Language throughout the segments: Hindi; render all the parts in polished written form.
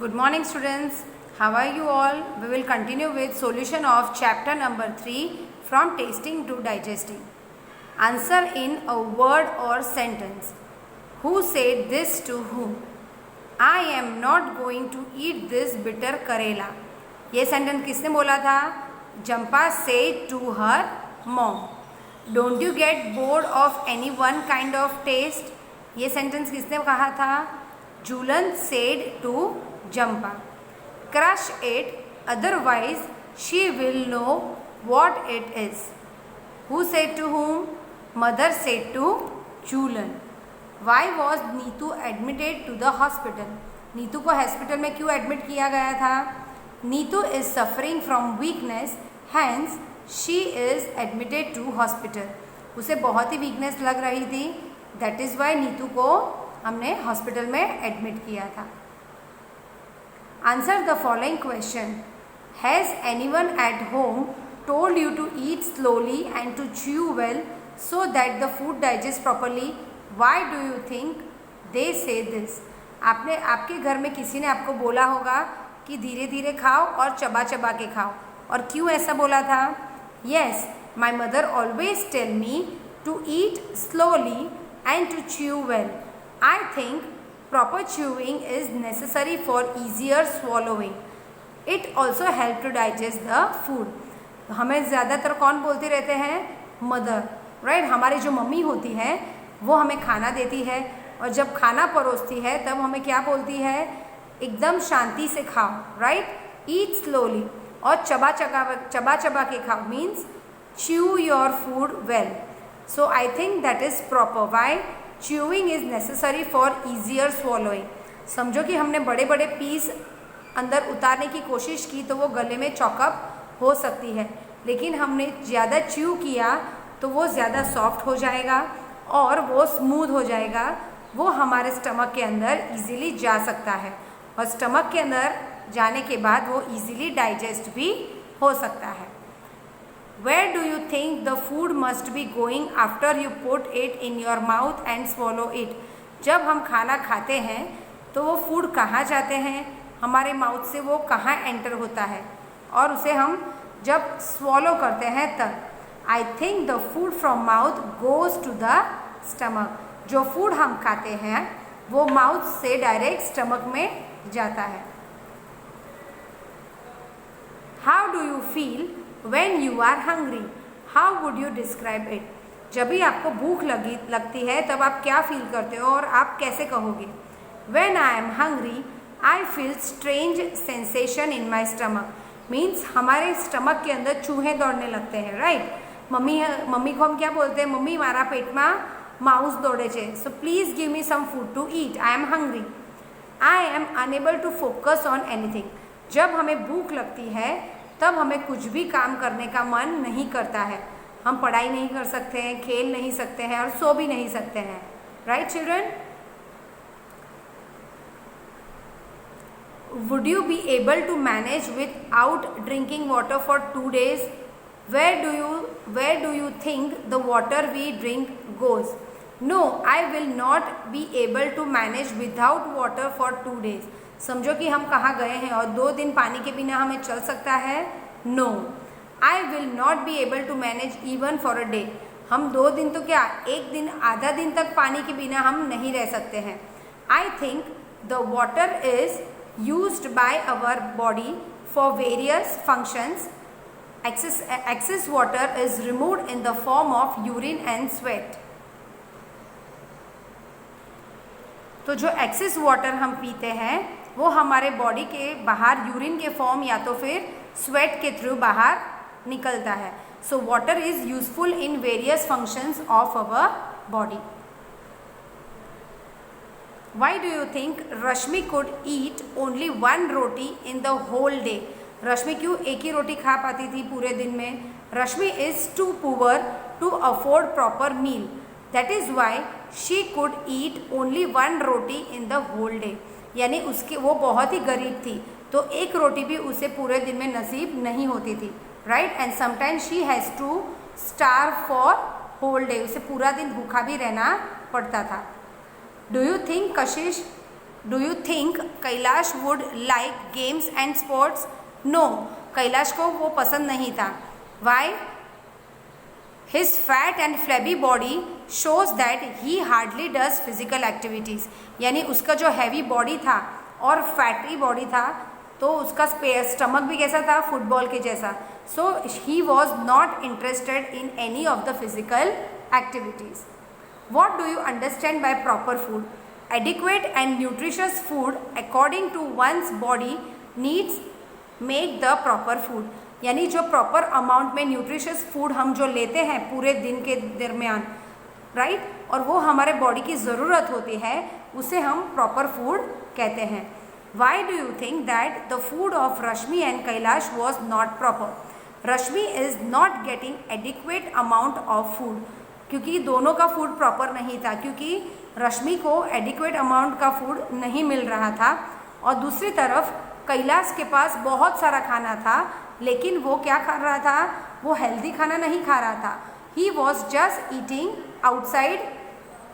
Good morning students. How are you all? We will continue with solution of chapter number 3 from tasting to digesting. Answer in a word or sentence. Who said this to whom? I am not going to eat this bitter karela. ये सेंटेंस किसने बोला था? Jampa said to her mom. Don't you get bored of any one kind of taste? ये सेंटेंस किसने कहा था? Julan said to Jampa. Crush it, otherwise she will know what it is. Who said to whom? Mother said to Julan. Why was Neetu admitted to the hospital? Neetu को हॉस्पिटल में क्यों एडमिट किया गया था? Neetu is suffering from weakness, hence she is admitted to hospital. उसे बहुत ही वीकनेस लग रही थी, दैट इज़ वाई नीतू को हमने हॉस्पिटल में एडमिट किया था. Answer the following question. Has anyone at home told you to eat slowly and to chew well so that the food digests properly? Why do you think they say this? आपके घर में किसी ने आपको बोला होगा कि धीरे धीरे खाओ और चबा चबा के खाओ, और क्यों ऐसा बोला था? Yes, my mother always tell me to eat slowly and to chew well. I think proper chewing is necessary for easier swallowing. It also help to digest the food. हमें ज़्यादातर कौन बोलते रहते हैं? Mother, right. हमारी जो मम्मी होती है वो हमें खाना देती है, और जब खाना परोसती है तब हमें क्या बोलती है? एकदम शांति से खाओ, राइट. ईट स्लोली और चबा चबा के खाओ means chew your food well. So I think that is proper. Why? Chewing is necessary for easier swallowing. समझो कि हमने बड़े बड़े पीस अंदर उतारने की कोशिश की तो वो गले में चॉकअप हो सकती है, लेकिन हमने ज़्यादा च्यू किया तो वो ज़्यादा सॉफ्ट हो जाएगा और वो स्मूथ हो जाएगा. वो हमारे स्टमक के अंदर इजीली जा सकता है, और स्टमक के अंदर जाने के बाद वो इजीली डाइजेस्ट भी हो सकता है. Where do you think the food must be going after you put it in your mouth and swallow it? जब हम खाना खाते हैं तो वो फूड कहाँ जाते हैं? हमारे माउथ से वो कहाँ एंटर होता है, और उसे हम जब स्वॉलो करते हैं तब. I think the food from mouth goes to the stomach. जो फूड हम खाते हैं वो माउथ से डायरेक्ट स्टमक में जाता है. How do you feel when you are hungry? How would you describe it? जब भी आपको भूख लगती है तब आप क्या फील करते हो और आप कैसे कहोगे? When I am hungry I feel strange sensation in my stomach. Means हमारे स्टमक के अंदर चूहे दौड़ने लगते हैं, राइट. मम्मी को हम क्या बोलते हैं? मम्मी मारा पेट में माउस दौड़े छे, so please give me some food to eat, I am hungry. I am unable to focus on anything. जब हमें भूख लगती है तब हमें कुछ भी काम करने का मन नहीं करता है. हम पढ़ाई नहीं कर सकते हैं, खेल नहीं सकते हैं और सो भी नहीं सकते हैं, right children. Would you be able to manage without drinking water for 2 days? Where do you think the water we drink goes? No, I will not be able to manage without water for 2 days. समझो कि हम कहाँ गए हैं और 2 दिन पानी के बिना हमें चल सकता है? No, I will not be able to manage even for a day. हम 2 दिन तो क्या, 1 दिन, आधा दिन तक पानी के बिना हम नहीं रह सकते हैं. I think the water is used by our body for various functions. Excess water is removed in the form of urine and sweat. तो जो एक्सेस वाटर हम पीते हैं वो हमारे बॉडी के बाहर यूरिन के फॉर्म या तो फिर स्वेट के थ्रू बाहर निकलता है. So water is useful in various functions of our body. Why do you think Rashmi could eat only 1 roti in the whole day? रश्मि क्यों एक ही रोटी खा पाती थी पूरे दिन में? रश्मि is too poor to afford proper meal. That is why she could eat only 1 roti in the whole day. यानी उसके वो बहुत ही गरीब थी तो एक रोटी भी उसे पूरे दिन में नसीब नहीं होती थी, right. And sometimes she has to starve for whole day. उसे पूरा दिन भूखा भी रहना पड़ता था. Do you think Kashish do you think Kailash would like games and sports? No, Kailash को वो पसंद नहीं था. Why? His fat and flabby body shows that he hardly does physical activities. यानी उसका जो हैवी बॉडी था और फैटी बॉडी था, तो उसका स्टमक भी कैसा था? फुटबॉल के जैसा. So he was not interested in any of the physical activities. What do you understand by proper food? Adequate and nutritious food according to one's body needs make the proper food. यानी जो प्रॉपर अमाउंट में न्यूट्रिशियस फूड हम जो लेते हैं पूरे दिन के दरमियान, राइट, और वो हमारे बॉडी की ज़रूरत होती है, उसे हम प्रॉपर फूड कहते हैं. Why do you think that the food of Rashmi and Kailash was not proper? Rashmi is not getting adequate amount of food. क्योंकि दोनों का फूड प्रॉपर नहीं था, क्योंकि रश्मि को एडिक्वेट अमाउंट का फूड नहीं मिल रहा था, और दूसरी तरफ कैलाश के पास बहुत सारा खाना था, लेकिन वो क्या खा रहा था? वो हेल्दी खाना नहीं खा रहा था. He was just eating outside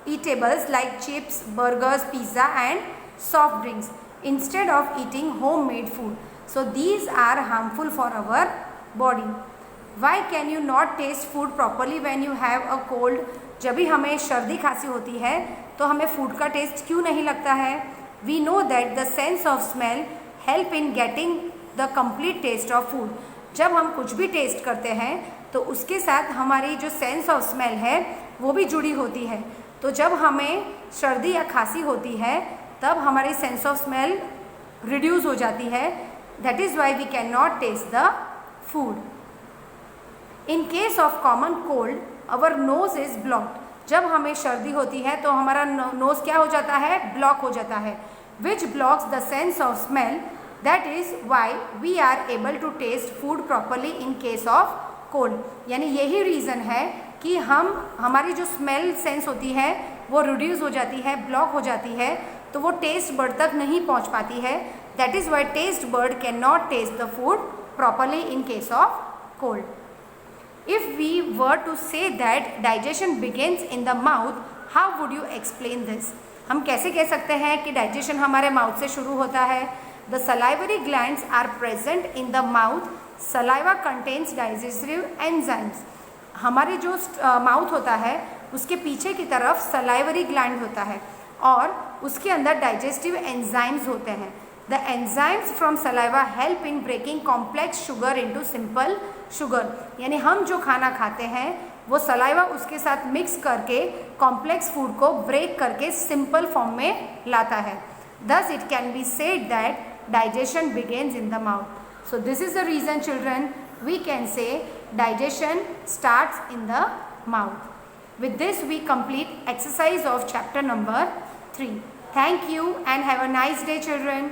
eatables like chips, burgers, pizza and soft drinks instead of eating home made food. So these are harmful for our body. Why can you not taste food properly when you have a cold? जब भी हमें सर्दी खांसी होती है तो हमें फूड का टेस्ट क्यों नहीं लगता है? We know that the sense of smell help in getting the complete taste of food. जब हम कुछ भी टेस्ट करते हैं तो उसके साथ हमारी जो सेंस ऑफ स्मेल है वो भी जुड़ी होती है. तो जब हमें सर्दी या खांसी होती है तब हमारी सेंस ऑफ स्मेल रिड्यूस हो जाती है. That is why we can not taste the food. In case of common cold our nose is blocked. जब हमें सर्दी होती है तो हमारा नोज क्या हो जाता है? ब्लॉक हो जाता है, which blocks the sense of smell. That is why we are able to taste food properly in case of cold. यानी यही रीज़न है कि हमारी जो स्मेल सेंस होती है वो रिड्यूस हो जाती है, ब्लॉक हो जाती है, तो वो टेस्ट बर्ड तक नहीं पहुंच पाती है. That is why taste bud cannot taste the food properly in case of cold. If we were to say that digestion begins in the mouth, how would you explain this? हम कैसे कह सकते हैं कि डाइजेशन हमारे माउथ से शुरू होता है? The salivary glands are present in the mouth. Saliva contains digestive enzymes. हमारे जो माउथ होता है उसके पीछे की तरफ सलाइवरी ग्लैंड होता है और उसके अंदर डाइजेस्टिव एंजाइम्स होते हैं. The enzymes from saliva help in breaking complex sugar into simple sugar. यानी हम जो खाना खाते हैं वो सलाइवा उसके साथ मिक्स करके कॉम्प्लेक्स फूड को ब्रेक करके सिंपल फॉर्म में लाता है. Thus it can be said that digestion begins in the mouth. So this is the reason, children, we can say digestion starts in the mouth. With this we complete exercise of chapter number 3. Thank you and have a nice day, children.